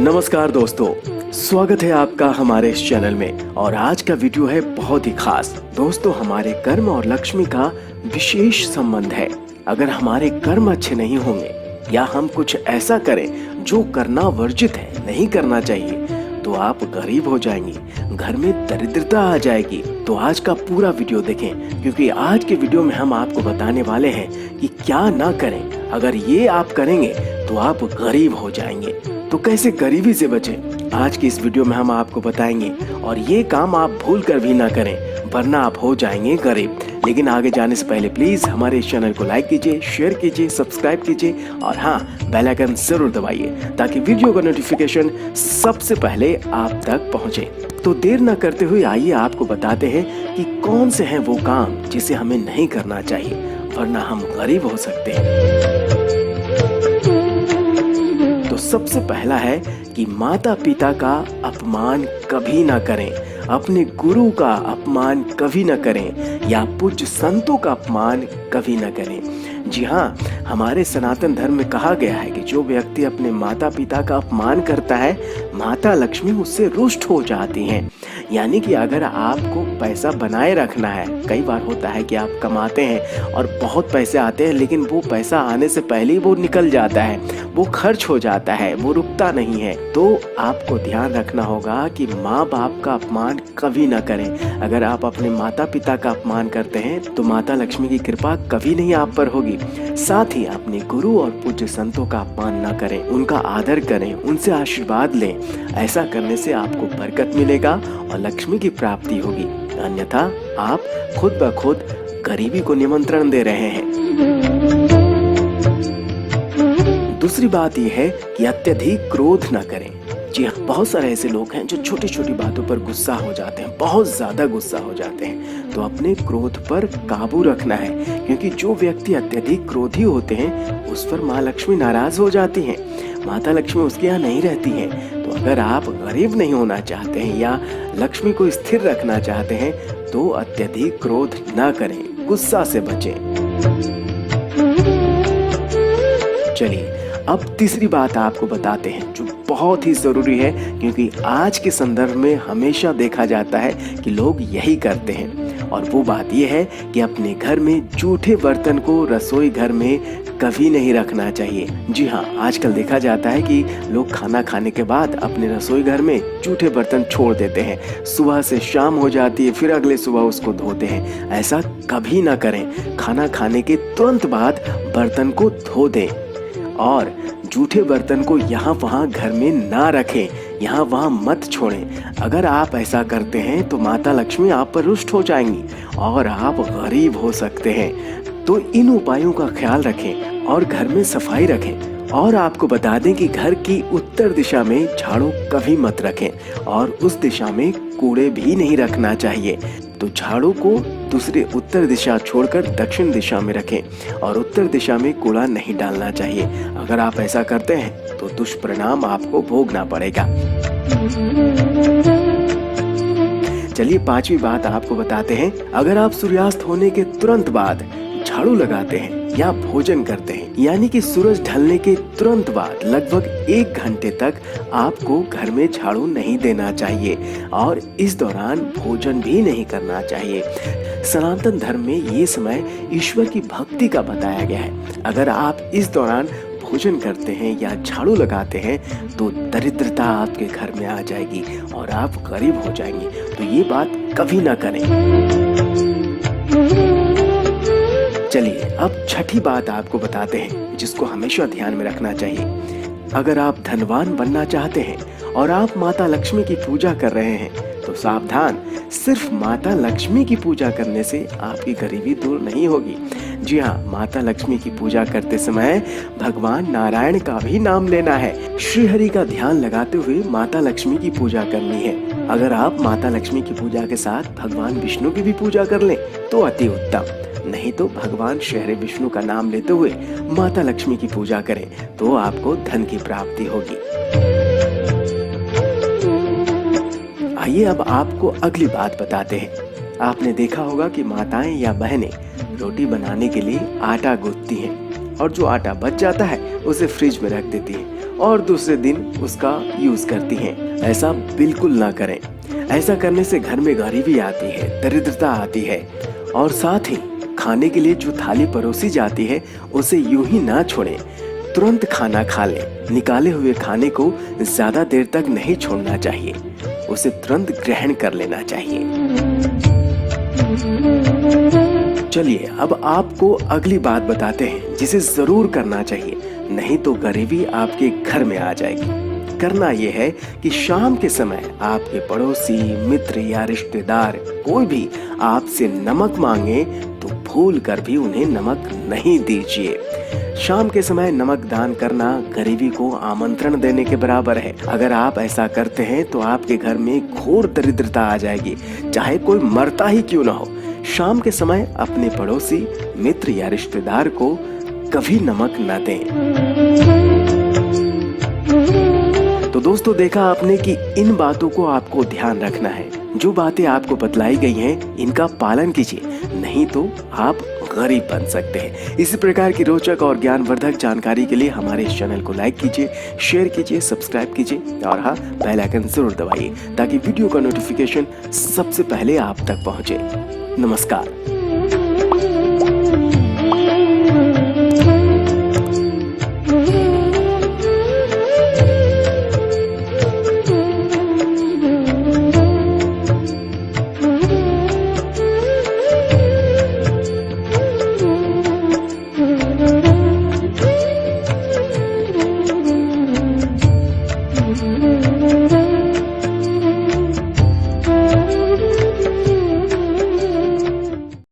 नमस्कार दोस्तों, स्वागत है आपका हमारे इस चैनल में। और आज का वीडियो है बहुत ही खास। दोस्तों, हमारे कर्म और लक्ष्मी का विशेष संबंध है। अगर हमारे कर्म अच्छे नहीं होंगे या हम कुछ ऐसा करें जो करना वर्जित है, नहीं करना चाहिए, तो आप गरीब हो जाएंगे, घर में दरिद्रता आ जाएगी। तो आज का पूरा वीडियो देखें, क्योंकि आज के वीडियो में हम आपको बताने वाले हैं कि क्या ना करें। अगर ये आप करेंगे तो आप गरीब हो जाएंगे। तो कैसे गरीबी से बचें, आज की इस वीडियो में हम आपको बताएंगे। और ये काम आप भूल कर भी ना करें, वरना आप हो जाएंगे गरीब। लेकिन आगे जाने से पहले प्लीज हमारे इस चैनल को लाइक कीजिए, शेयर कीजिए, सब्सक्राइब कीजिए और हाँ, बेल आइकन जरूर दबाइए ताकि वीडियो का नोटिफिकेशन सबसे पहले आप तक पहुंचे। तो देर न करते हुए आइए आपको बताते हैं कि कौन से हैं वो काम जिसे हमें नहीं करना चाहिए, वरना हम गरीब हो सकते हैं। तो सबसे पहला है कि माता पिता का अपमान कभी ना करें, अपने गुरु का अपमान कभी न करें या पूज्य संतों का अपमान कभी न करें। जी हाँ, हमारे सनातन धर्म में कहा गया है कि जो व्यक्ति अपने माता पिता का अपमान करता है, माता लक्ष्मी उससे रुष्ट हो जाती हैं। यानी कि अगर आपको पैसा बनाए रखना है, कई बार होता है कि आप कमाते हैं और बहुत पैसे आते हैं, लेकिन वो पैसा आने से पहले ही वो निकल जाता है, वो खर्च हो जाता है, वो रुकता नहीं है। तो आपको ध्यान रखना होगा कि माँ बाप का अपमान कभी ना करें। अगर आप अपने माता पिता का अपमान करते हैं तो माता लक्ष्मी की कृपा कभी नहीं आप पर होगी। साथ ही अपने गुरु और पूज्य संतों का अपमान ना करें, उनका आदर करें, उनसे आशीर्वाद लें। ऐसा करने से आपको बरकत मिलेगा और लक्ष्मी की प्राप्ति होगी। अन्यथा आप खुद ब खुद गरीबी को निमंत्रण दे रहे हैं। दूसरी बात यह है कि अत्यधिक क्रोध न करें। जी हाँ, बहुत सारे ऐसे लोग हैं जो छोटी छोटी बातों पर गुस्सा हो जाते हैं, बहुत ज्यादा गुस्सा हो जाते हैं। तो अपने क्रोध पर काबू रखना है, क्योंकि जो व्यक्ति अत्यधिक क्रोधी होते हैं उस पर माँ लक्ष्मी नाराज हो जाती हैं, माता लक्ष्मी उसके यहाँ नहीं रहती हैं। तो अगर आप गरीब नहीं होना चाहते हैं या लक्ष्मी को स्थिर रखना चाहते हैं तो अत्यधिक क्रोध न करें, गुस्सा से बचें। चलिए अब तीसरी बात आपको बताते हैं जो बहुत ही जरूरी है, क्योंकि आज के संदर्भ में हमेशा देखा जाता है कि लोग यही करते हैं। और वो बात ये है कि अपने घर में जूठे बर्तन को रसोई घर में कभी नहीं रखना चाहिए। जी हाँ, आजकल देखा जाता है कि लोग खाना खाने के बाद अपने रसोई घर में जूठे बर्तन छोड़ देते हैं। सुबह से शाम हो जाती है, फिर अगले सुबह उसको धोते हैं। ऐसा कभी ना करें। खाना खाने के तुरंत बाद बर्तन को धो दें और जूठे बर्तन को यहाँ वहाँ घर में ना रखें, यहाँ वहाँ मत छोड़ें। अगर आप ऐसा करते हैं तो माता लक्ष्मी आप पर रुष्ट हो जाएंगी और आप गरीब हो सकते हैं। तो इन उपायों का ख्याल रखें और घर में सफाई रखें। और आपको बता दें कि घर की उत्तर दिशा में झाड़ू कभी मत रखें और उस दिशा में कूड़े भी नहीं रखना चाहिए। तो झाड़ू को दूसरे उत्तर दिशा छोड़कर दक्षिण दिशा में रखें और उत्तर दिशा में कूड़ा नहीं डालना चाहिए। अगर आप ऐसा करते हैं तो दुष्परिणाम आपको भोगना पड़ेगा। चलिए पांचवी बात आपको बताते हैं। अगर आप सूर्यास्त होने के तुरंत बाद झाड़ू लगाते हैं या भोजन करते हैं, यानी कि सूरज ढलने के तुरंत बाद लगभग 1 घंटे तक आपको घर में झाड़ू नहीं देना चाहिए और इस दौरान भोजन भी नहीं करना चाहिए। सनातन धर्म में ये समय ईश्वर की भक्ति का बताया गया है। अगर आप इस दौरान भोजन करते हैं या झाड़ू लगाते हैं तो दरिद्रता आपके घर में आ जाएगी और आप गरीब हो जाएंगे। तो ये बात कभी ना करें। चलिए अब छठी बात आपको बताते हैं जिसको हमेशा ध्यान में रखना चाहिए। अगर आप धनवान बनना चाहते हैं और आप माता लक्ष्मी की पूजा कर रहे हैं तो सावधान, सिर्फ माता लक्ष्मी की पूजा करने से आपकी गरीबी दूर नहीं होगी। जी हाँ, माता लक्ष्मी की पूजा करते समय भगवान नारायण का भी नाम लेना है। श्री हरि का ध्यान लगाते हुए माता लक्ष्मी की पूजा करनी है। अगर आप माता लक्ष्मी की पूजा के साथ भगवान विष्णु की भी पूजा कर लें तो अति उत्तम, नहीं तो भगवान श्री विष्णु का नाम लेते हुए माता लक्ष्मी की पूजा करें तो आपको धन की प्राप्ति होगी। आइए अब आपको अगली बात बताते हैं। आपने देखा होगा कि माताएं या बहनें रोटी बनाने के लिए आटा गूंथती हैं और जो आटा बच जाता है उसे फ्रिज में रख देती हैं और दूसरे दिन उसका यूज करती हैं। ऐसा बिल्कुल ना करें। ऐसा करने से घर में गरीबी आती है, दरिद्रता आती है। और साथ ही खाने के लिए जो थाली परोसी जाती है उसे यूं ही ना छोड़ें, तुरंत खाना खा लें। निकाले हुए खाने को ज्यादा देर तक नहीं छोड़ना चाहिए, उसे तुरंत ग्रहण कर लेना चाहिए। चलिए अब आपको अगली बात बताते हैं जिसे जरूर करना चाहिए, नहीं तो गरीबी आपके घर में आ जाएगी। करना यह है कि शाम के समय आपके पड़ोसी, मित्र या रिश्तेदार कोई भी आपसे नमक मांगे तो भूल कर भी उन्हें नमक नहीं दीजिए। शाम के समय नमक दान करना गरीबी को आमंत्रण देने के बराबर है। अगर आप ऐसा करते हैं तो आपके घर में घोर दरिद्रता आ जाएगी, चाहे कोई मरता ही क्यों ना हो। शाम के समय अपने पड़ोसी, मित्र या रिश्तेदार को कभी नमक न दें। तो दोस्तों देखा आपने कि इन बातों को आपको ध्यान रखना है। जो बातें आपको बतलाई गई हैं इनका पालन कीजिए, नहीं तो आप गरीब बन सकते हैं। इसी प्रकार की रोचक और ज्ञानवर्धक जानकारी के लिए हमारे इस चैनल को लाइक कीजिए, शेयर कीजिए, सब्सक्राइब कीजिए और हाँ, बेल आइकन जरूर दबाइए ताकि वीडियो का नोटिफिकेशन सबसे पहले आप तक पहुंचे। नमस्कार।